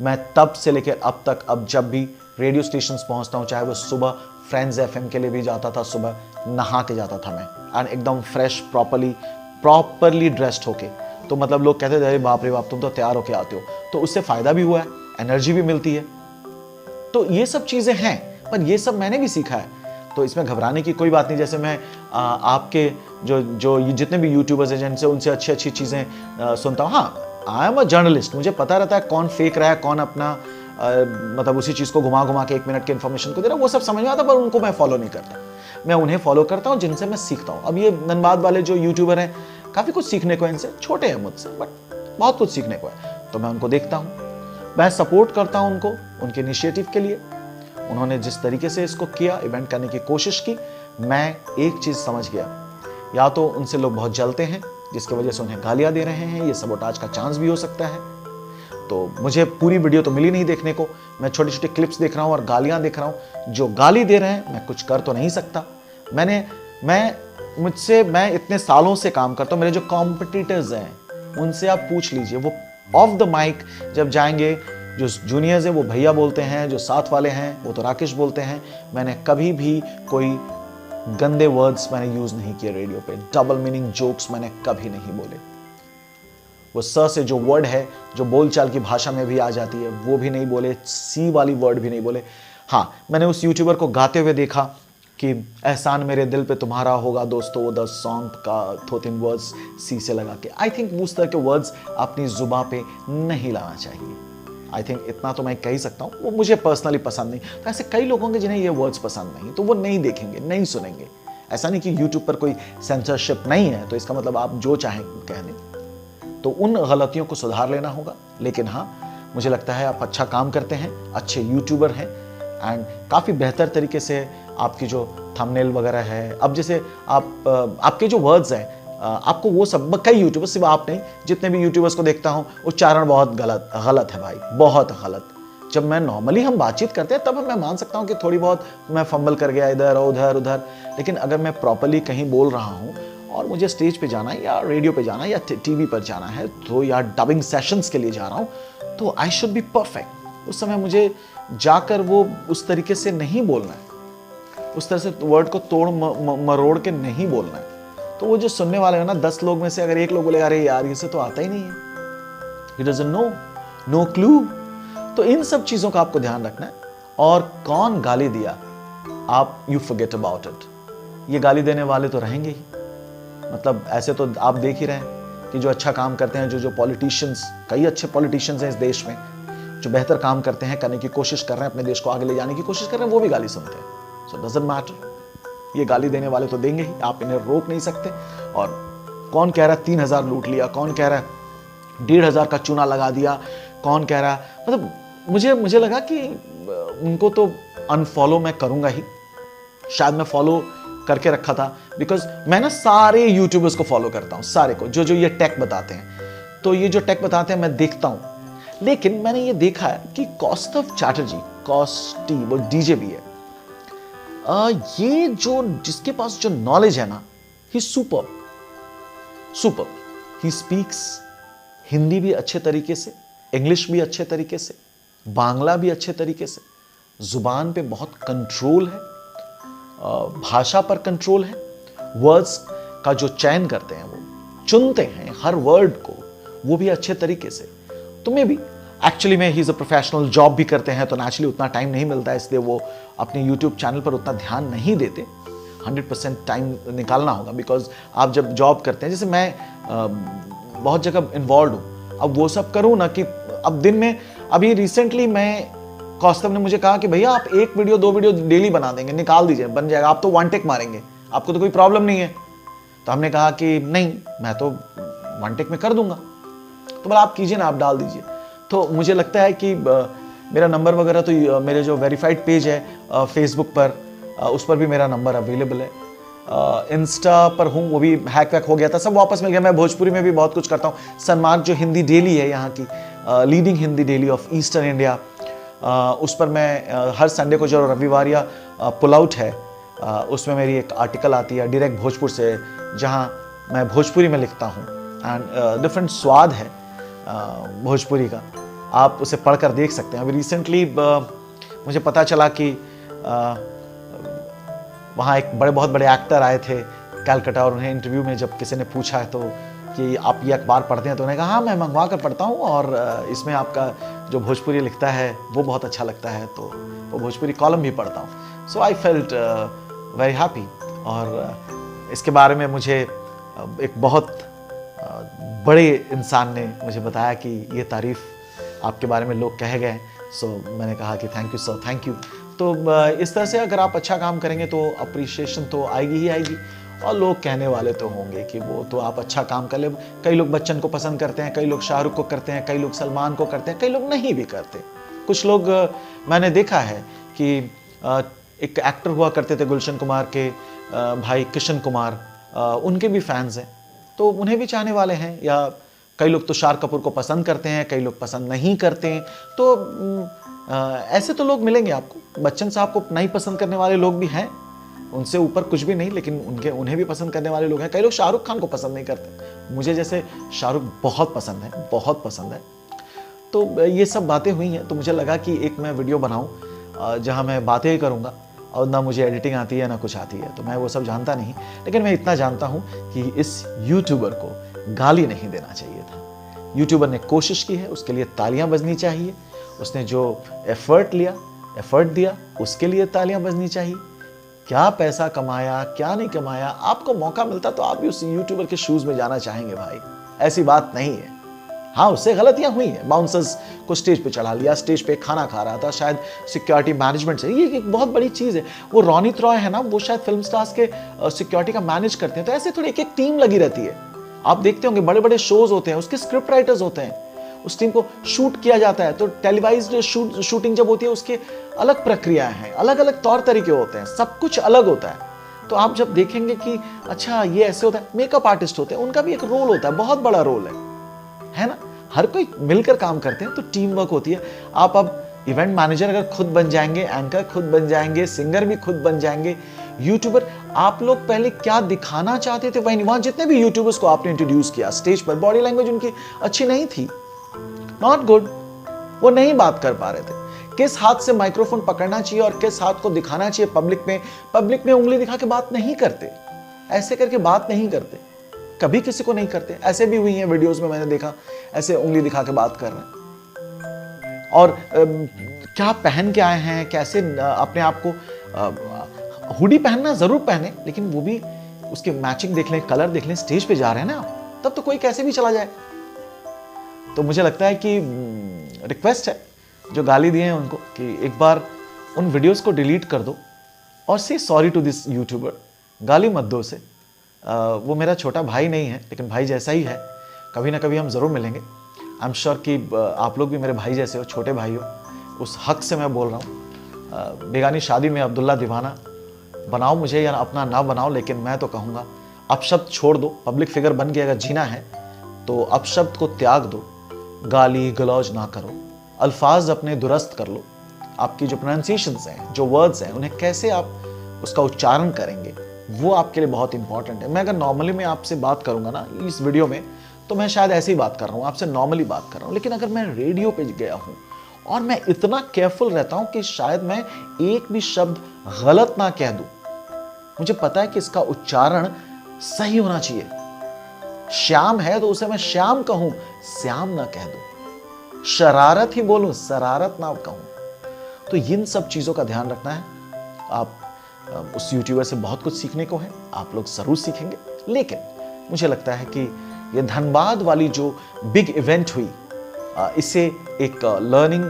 मैं तब से लेकर अब तक, अब जब भी रेडियो स्टेशंस पहुंचता हूं, चाहे वो सुबह फ्रेंड्स FM के लिए भी जाता था, सुबह नहा के जाता था मैं एंड एकदम फ्रेश प्रॉपरली ड्रेस्ड होके। तो मतलब लोग कहते थे अरे बाप रे बाप, तुम तो तैयार होके आते हो। तो उससे फायदा भी हुआ है, एनर्जी भी मिलती है। तो ये सब चीजें हैं, पर ये सब मैंने भी सीखा है, तो इसमें घबराने की कोई बात नहीं। जैसे मैं आपके जो जितने भी यूट्यूबर्स हैं जिनसे, उनसे अच्छी चीजें सुनता हूँ। हाँ, आई एम अ जर्नलिस्ट, मुझे पता रहता है कौन फेक रहा है, कौन अपना मतलब उसी चीज़ को घुमा के 1 मिनट के इन्फॉर्मेशन को दे रहा है, वो सब समझ में आता, पर उनको मैं फॉलो नहीं करता। मैं उन्हें फॉलो करता हूँ जिनसे मैं सीखता हूँ। अब ये धनबाद वाले जो यूट्यूबर हैं, काफ़ी कुछ सीखने को है इनसे, छोटे हैं मुझसे बट बहुत कुछ सीखने को है, तो मैं उनको देखता हूँ, मैं सपोर्ट करता हूँ उनको, उनके इनिशिएटिव के लिए। उन्होंने जिस तरीके से इसको किया, इवेंट करने की कोशिश की, मैं एक चीज़ समझ गया, या तो उनसे लोग बहुत जलते हैं जिसकी वजह से उन्हें गालियाँ दे रहे हैं, ये सबोटाज का चांस भी हो सकता है। तो मुझे पूरी वीडियो तो मिली नहीं देखने को, मैं छोटे क्लिप्स देख रहा हूँ और गालियां देख रहा हूँ। जो गाली दे रहे हैं, मैं कुछ कर तो नहीं सकता। मैं इतने सालों से काम करता हूँ, मेरे जो कॉम्पिटिटर्स हैं उनसे आप पूछ लीजिए, वो ऑफ द माइक जब जाएंगे, जो जूनियर्स हैं वो भैया बोलते हैं, जो साथ वाले हैं वो तो राकेश बोलते हैं। मैंने कभी भी कोई गंदे वर्ड्स मैंने यूज नहीं किए रेडियो पे, डबल मीनिंग जोक्स मैंने कभी नहीं बोले। वो स से जो वर्ड है, जो बोलचाल की भाषा में भी आ जाती है, वो भी नहीं बोले, सी वाली वर्ड भी नहीं बोले। हाँ, मैंने उस यूट्यूबर को गाते हुए देखा कि एहसान मेरे दिल पे तुम्हारा होगा दोस्तों, वो 10 सॉन्ग का 2-3 वर्ड्स सी से लगा के। आई थिंक उस तरह के वर्ड्स अपनी जुबां पे नहीं लाना चाहिए। आई थिंक इतना तो मैं कह ही सकता हूँ, वो मुझे पर्सनली पसंद नहीं। तो ऐसे कई लोग होंगे जिन्हें ये वर्ड्स पसंद नहीं, तो वो नहीं देखेंगे, नहीं सुनेंगे। ऐसा नहीं कि यूट्यूब पर कोई सेंसरशिप नहीं है तो इसका मतलब आप जो चाहें कह दें। तो उन गलतियों को सुधार लेना होगा। लेकिन हाँ, मुझे लगता है आप अच्छा काम करते हैं, अच्छे यूट्यूबर हैं एंड काफ़ी बेहतर तरीके से आपकी जो थंबनेल वगैरह है, अब जैसे आपके जो वर्ड्स हैं, आपको वो सब, कई यूट्यूबर्स, सिर्फ आप नहीं, जितने भी यूट्यूबर्स को देखता हूँ, उच्चारण बहुत गलत है भाई, बहुत गलत। जब मैं नॉर्मली हम बातचीत करते हैं तब मैं मान सकता हूँ कि थोड़ी बहुत मैं फंबल कर गया इधर उधर, लेकिन अगर मैं प्रॉपरली कहीं बोल रहा हूँ और मुझे स्टेज पे जाना है या रेडियो पे जाना है या टीवी पर जाना है, तो या डबिंग सेशंस के लिए जा रहा हूँ, तो आई शुड बी परफेक्ट। उस समय मुझे जाकर वो उस तरीके से नहीं बोलना है, उस तरह से वर्ड को तोड़ मरोड़ के नहीं बोलना है। तो वो जो सुनने वाले हैं ना, 10 लोग में से अगर एक लोग बोले अरे यार इसे तो आता ही नहीं है, ही डजंट नो, नो क्लू। तो इन सब चीजों का आपको ध्यान रखना है। और कौन गाली दिया, आप यू फॉरगेट अबाउट इट। ये गाली देने वाले तो रहेंगे ही, मतलब ऐसे तो आप देख ही रहे हैं कि जो अच्छा काम करते हैं, जो पॉलिटिशियंस, कई अच्छे पॉलिटिशियंस हैं इस देश में जो बेहतर काम करते हैं, करने की कोशिश कर रहे हैं, अपने देश को आगे ले जाने की कोशिश कर रहे हैं, वो भी गाली सुनते हैं। सो डजंट मैटर, ये गाली देने वाले तो देंगे ही, आप इन्हें रोक नहीं सकते। और कौन कह रहा है 3,000 लूट लिया, कौन कह रहा है 1,500 का चूना लगा दिया, कौन कह रहा है, मतलब मुझे लगा कि उनको तो अनफॉलो मैं करूंगा ही। शायद मैं फॉलो करके रखा था, बिकॉज मैं ना सारे यूट्यूबर्स को फॉलो करता हूं, सारे को, जो ये टेक बताते हैं। तो ये जो टेक बताते हैं मैं देखता हूं, लेकिन मैंने ये देखा है कि कौस्तव चैटर्जी, कॉस्टी, वो डीजे भी है, ये जो जिसके पास जो नॉलेज है ना, ही सुपर, ही स्पीक्स हिंदी भी अच्छे तरीके से, इंग्लिश भी अच्छे तरीके से, बांग्ला भी अच्छे तरीके से, जुबान पे बहुत कंट्रोल है, भाषा पर कंट्रोल है, वर्ड्स का जो चयन करते हैं, वो चुनते हैं हर वर्ड को, वो भी अच्छे तरीके से। तो मे भी एक्चुअली में he is a professional, job भी करते हैं, तो नेचुरली उतना टाइम नहीं मिलता है, इसलिए वो अपने यूट्यूब चैनल पर उतना ध्यान नहीं देते। 100% टाइम निकालना होगा, बिकॉज आप जब जॉब करते हैं, जैसे मैं बहुत जगह इन्वॉल्व हूँ, अब वो सब करूँ ना कि अब दिन में, अभी रिसेंटली मैं, कौस्तव ने मुझे कहा कि भैया आप 1 वीडियो 2 वीडियो डेली बना देंगे, निकाल दीजिए, बन जाएगा, आप तो 1 टेक मारेंगे, आपको तो कोई प्रॉब्लम नहीं है। तो हमने कहा कि नहीं, मैं तो 1 टेक में कर दूंगा। तो बोला आप कीजिए ना, आप डाल दीजिए। तो मुझे लगता है कि मेरा नंबर वगैरह, तो मेरे जो वेरीफाइड पेज है फेसबुक पर, उस पर भी मेरा नंबर अवेलेबल है। इंस्टा पर हूँ, वो भी हैक वैक हो गया था, सब वापस मिल गया। मैं भोजपुरी में भी बहुत कुछ करता हूँ। सन्मार्ग जो हिंदी डेली है यहाँ की, leading Hindi daily of eastern India, उस पर मैं हर संडे को, जो रविवार या पुल आउट है, उसमें मेरी एक आर्टिकल आती है डायरेक्ट भोजपुर से, जहाँ मैं भोजपुरी में लिखता हूँ। एंड डिफरेंट स्वाद है भोजपुरी का, आप उसे पढ़कर देख सकते हैं। अभी रिसेंटली मुझे पता चला कि वहाँ एक बहुत बड़े एक्टर आए थे कैलकाटा, और उन्हें इंटरव्यू में जब किसी ने पूछा है तो कि आप ये अखबार पढ़ते हैं, तो उन्होंने कहा हाँ, मैं मंगवा कर पढ़ता हूँ, और इसमें आपका जो भोजपुरी लिखता है वो बहुत अच्छा लगता है, तो वो भोजपुरी कॉलम भी पढ़ता हूँ। सो आई फेल्ट वेरी हैप्पी। और इसके बारे में मुझे एक बहुत बड़े इंसान ने मुझे बताया कि ये तारीफ़ आपके बारे में लोग कह गए। सो मैंने कहा कि thank you sir, thank you. तो इस तरह से अगर आप अच्छा काम करेंगे तो अप्रिशिएशन तो आएगी ही आएगी, और लोग कहने वाले तो होंगे कि वो तो आप अच्छा काम कर ले। कई लोग बच्चन को पसंद करते हैं, कई लोग शाहरुख को करते हैं, कई लोग सलमान को करते हैं, कई लोग नहीं भी करते। कुछ लोग मैंने देखा है कि एक एक्टर हुआ करते थे गुलशन कुमार के भाई किशन कुमार, उनके भी फैंस हैं, तो उन्हें भी चाहने वाले हैं। या कई लोग तो शार कपूर को पसंद करते हैं, कई लोग पसंद नहीं करते हैं। तो ऐसे तो लोग मिलेंगे आपको। बच्चन साहब को नहीं पसंद करने वाले लोग भी हैं, उनसे ऊपर कुछ भी नहीं, लेकिन उन्हें भी पसंद करने वाले लोग हैं। कई लोग शाहरुख खान को पसंद नहीं करते, मुझे जैसे शाहरुख बहुत पसंद है, बहुत पसंद है। तो ये सब बातें हुई हैं, तो मुझे लगा कि एक मैं वीडियो बनाऊं जहां मैं बातें ही करूंगा, और ना मुझे एडिटिंग आती है ना कुछ आती है, तो मैं वो सब जानता नहीं। लेकिन मैं इतना जानता हूं कि इस यूट्यूबर को गाली नहीं देना चाहिए था। यूट्यूबर ने कोशिश की है, उसके लिए तालियां बजनी चाहिए। उसने जो एफर्ट दिया, उसके लिए तालियां बजनी चाहिए। क्या पैसा कमाया, क्या नहीं कमाया, आपको मौका मिलता तो आप भी उस यूट्यूबर के शूज में जाना चाहेंगे भाई, ऐसी बात नहीं है। हाँ, उससे गलतियां हुई हैं, बाउंसर्स को स्टेज पे चढ़ा लिया, स्टेज पे खाना खा रहा था, शायद सिक्योरिटी मैनेजमेंट से, ये एक बहुत बड़ी चीज़ है। वो रोनित रॉय है ना, वो शायद फिल्म स्टार्स के सिक्योरिटी का मैनेज करते हैं। तो ऐसे थोड़ी एक टीम लगी रहती है। आप देखते होंगे बड़े बड़े शोज होते हैं, उसके स्क्रिप्ट राइटर्स होते हैं, उस टीम को शूट किया जाता है। तो टेलीवाइज्ड शूटिंग जब होती है, उसके अलग प्रक्रियाएं हैं, अलग अलग तौर तरीके होते हैं, सब कुछ अलग होता है। तो आप जब देखेंगे कि अच्छा ये ऐसे होता है, मेकअप आर्टिस्ट होते हैं, उनका भी एक रोल होता है, बहुत बड़ा रोल है ना। हर कोई मिलकर काम करते हैं, तो टीम वर्क होती है। आप अब इवेंट मैनेजर अगर खुद बन जाएंगे, एंकर खुद बन जाएंगे, सिंगर भी खुद बन जाएंगे, यूट्यूबर, आप लोग पहले क्या दिखाना चाहते थे वही नहीं। वहां जितने भी यूट्यूबर्स को आपने इंट्रोड्यूस किया स्टेज पर, बॉडी लैंग्वेज उनकी अच्छी नहीं थी, नॉट गुड, वो नहीं बात कर पा रहे थे। किस हाथ से माइक्रोफोन पकड़ना चाहिए और किस हाथ को दिखाना चाहिए पब्लिक में उंगली दिखा के बात नहीं करते, ऐसे करके बात नहीं करते, कभी किसी को नहीं करते। ऐसे भी हुई हैं वीडियोस में, मैंने देखा ऐसे उंगली दिखा के बात कर रहे हैं। और क्या पहन के आए हैं, कैसे अपने आप को, हुडी पहनना जरूर पहने, लेकिन वो भी उसके मैचिंग देख लें, कलर देख लें। स्टेज पे जा रहे हैं ना, तब तो कोई कैसे भी चला जाए। तो मुझे लगता है कि रिक्वेस्ट है जो गाली दिए हैं उनको कि एक बार उन वीडियोस को डिलीट कर दो, और से सॉरी टू दिस यूट्यूबर, गाली मत दो उसे। वो मेरा छोटा भाई नहीं है, लेकिन भाई जैसा ही है। कभी ना कभी हम ज़रूर मिलेंगे। आई एम श्योर कि आप लोग भी मेरे भाई जैसे हो, छोटे भाई हो। उस हक से मैं बोल रहा हूँ। बेगानी शादी में अब्दुल्ला दीवाना बनाओ मुझे या अपना ना बनाओ, लेकिन मैं तो कहूँगा अपशब्द छोड़ दो। पब्लिक फिगर बन के अगर जीना है तो अपशब्द को त्याग दो। गाली गलौज ना करो, अल्फाज अपने दुरुस्त कर लो। आपकी जो प्रोनाउंसिएशंस हैं, जो वर्ड्स हैं, उन्हें कैसे आप उसका उच्चारण करेंगे, वो आपके लिए बहुत इंपॉर्टेंट है। मैं अगर नॉर्मली मैं आपसे बात करूंगा ना इस वीडियो में, तो मैं शायद ऐसे ही बात कर रहा हूँ, आपसे नॉर्मली बात कर रहा हूँ। लेकिन अगर मैं रेडियो पे गया हूँ और मैं इतना केयरफुल रहता हूँ कि शायद मैं एक भी शब्द गलत ना कह दूं। मुझे पता है कि इसका उच्चारण सही होना चाहिए। श्याम है तो उसे मैं श्याम कहूं, श्याम ना कह दूं। शरारत ही बोलूं, शरारत ना कहूं। तो इन सब चीजों का ध्यान रखना है। आप उस यूट्यूबर से बहुत कुछ सीखने को है, आप लोग जरूर सीखेंगे। लेकिन मुझे लगता है कि ये धनबाद वाली जो बिग इवेंट हुई, इसे एक लर्निंग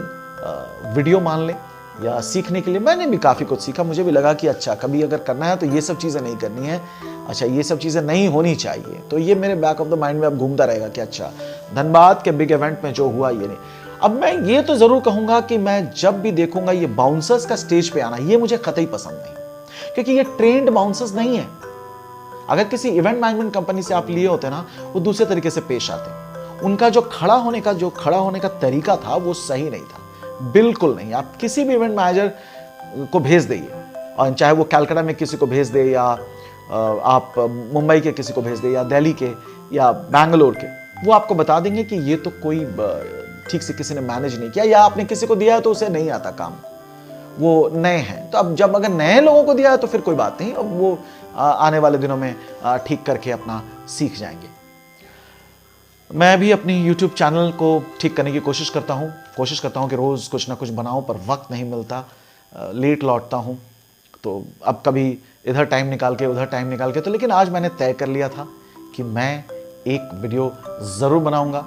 वीडियो मान लें या सीखने के लिए। मैंने भी काफ़ी कुछ सीखा। मुझे भी लगा कि अच्छा, कभी अगर करना है तो ये सब चीज़ें नहीं करनी है, अच्छा ये सब चीज़ें नहीं होनी चाहिए। तो ये मेरे बैक ऑफ द माइंड में अब घूमता रहेगा कि अच्छा, धनबाद के बिग इवेंट में जो हुआ ये नहीं। अब मैं ये तो ज़रूर कहूँगा कि मैं जब भी देखूंगा ये बाउंसर्स का स्टेज पे आना, ये मुझे कतई पसंद नहीं, क्योंकि ये ट्रेंड बाउंसर्स नहीं है। अगर किसी इवेंट मैनेजमेंट कंपनी से आप लिए होते ना, वो दूसरे तरीके से पेश आते। उनका जो खड़ा होने का तरीका था वो सही नहीं था, बिल्कुल नहीं। आप किसी भी इवेंट मैनेजर को भेज दइए, और चाहे वो कलकत्ता में किसी को भेज दे, या आप मुंबई के किसी को भेज दे, या दिल्ली के, या बैंगलोर के, वो आपको बता देंगे कि ये तो कोई ठीक से किसी ने मैनेज नहीं किया, या आपने किसी को दिया है तो उसे नहीं आता काम, वो नए हैं। तो अब जब अगर नए लोगों को दिया है तो फिर कोई बात नहीं, अब वो आने वाले दिनों में ठीक करके अपना सीख जाएंगे। मैं भी अपनी YouTube चैनल को ठीक करने की कोशिश करता हूँ कि रोज़ कुछ ना कुछ बनाऊँ, पर वक्त नहीं मिलता, लेट लौटता हूँ। तो अब कभी इधर टाइम निकाल के, उधर टाइम निकाल के, तो लेकिन आज मैंने तय कर लिया था कि मैं एक वीडियो ज़रूर बनाऊँगा।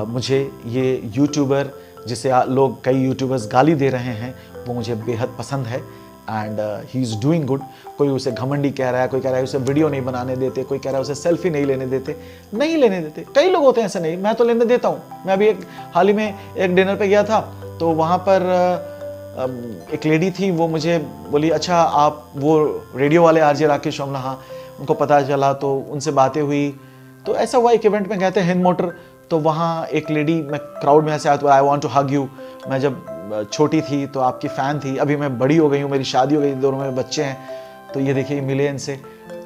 मुझे ये यूट्यूबर जिसे लोग, कई यूट्यूबर्स गाली दे रहे हैं, वो मुझे बेहद पसंद है। And he is doing good. कोई उसे घमंडी कह रहा है, कोई कह रहा है उसे वीडियो नहीं बनाने देते, कोई कह रहा है उसे सेल्फी नहीं लेने देते। कई लोग होते हैं ऐसे, नहीं, मैं तो लेने देता हूँ। मैं अभी हाल ही में एक डिनर पे गया था, तो वहाँ पर एक लेडी थी, वो मुझे बोली, अच्छा आप वो रेडियो वाले आरजे राकेश ओमला, हाँ, उनको पता चला तो उनसे बातें हुई। तो ऐसा हुआ, एक इवेंट में गए थे हिंद मोटर, तो वहाँ एक लेडी, मैं क्राउड में ऐसे आया तो I want to hug you. मैं जब छोटी थी तो आपकी फ़ैन थी, अभी मैं बड़ी हो गई हूँ, मेरी शादी हो गई, दोनों मेरे बच्चे हैं, तो ये देखिए मिले इनसे।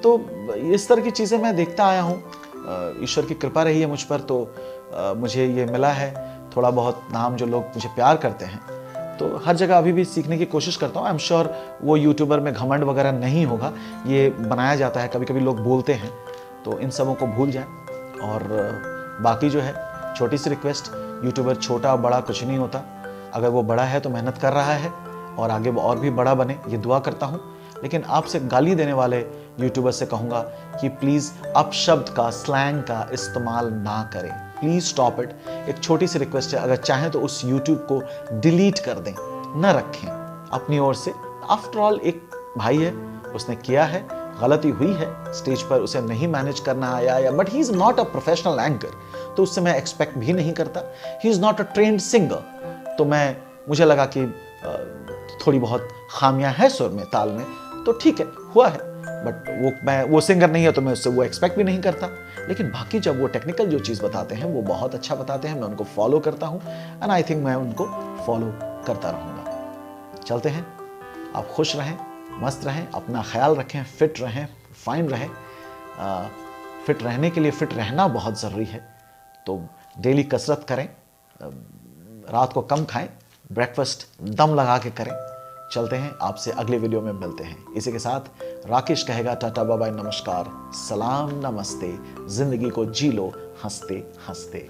तो इस तरह की चीज़ें मैं देखता आया हूँ। ईश्वर की कृपा रही है मुझ पर, तो मुझे ये मिला है थोड़ा बहुत नाम, जो लोग मुझे प्यार करते हैं। तो हर जगह अभी भी सीखने की कोशिश करता हूँ। आई एम श्योर वो यूट्यूबर में घमंड वगैरह नहीं होगा, ये बनाया जाता है, कभी कभी लोग बोलते हैं, तो इन सबों को भूल जाएं। और बाकी जो है, छोटी सी रिक्वेस्ट, यूट्यूबर छोटा बड़ा कुछ नहीं होता। अगर वो बड़ा है तो मेहनत कर रहा है, और आगे वो और भी बड़ा बने, ये दुआ करता हूँ। लेकिन आपसे गाली देने वाले यूट्यूबर से कहूँगा कि प्लीज़ अपशब्द का, स्लैंग का इस्तेमाल ना करें, प्लीज़ स्टॉप इट। एक छोटी सी रिक्वेस्ट है, अगर चाहें तो उस यूट्यूब को डिलीट कर दें, न रखें अपनी ओर से। आफ्टर ऑल एक भाई है, उसने किया है, गलती हुई है, स्टेज पर उसे नहीं मैनेज करना आया, या but he is not a professional anchor, तो उससे मैं एक्सपेक्ट भी नहीं करता। He is not a trend singer, तो मुझे लगा कि थोड़ी बहुत खामियां हैं सुर में, ताल में, तो ठीक है, हुआ है। बट वो सिंगर नहीं है, तो मैं उससे वो एक्सपेक्ट भी नहीं करता। लेकिन बाकी जब वो टेक्निकल जो चीज़ बताते हैं, वो बहुत अच्छा बताते हैं, मैं उनको फॉलो करता हूँ, एंड आई थिंक मैं उनको फॉलो करता रहूँगा। चलते हैं, आप खुश रहें, मस्त रहें, अपना ख्याल रखें, फिट रहें, फाइन रहें। फिट रहने के लिए फिट रहना बहुत ज़रूरी है, तो डेली कसरत करें, रात को कम खाएं, ब्रेकफास्ट दम लगा के करें। चलते हैं, आपसे अगले वीडियो में मिलते हैं। इसी के साथ राकेश कहेगा टाटा बाय बाय, नमस्कार, सलाम, नमस्ते। जिंदगी को जी लो हंसते हंसते।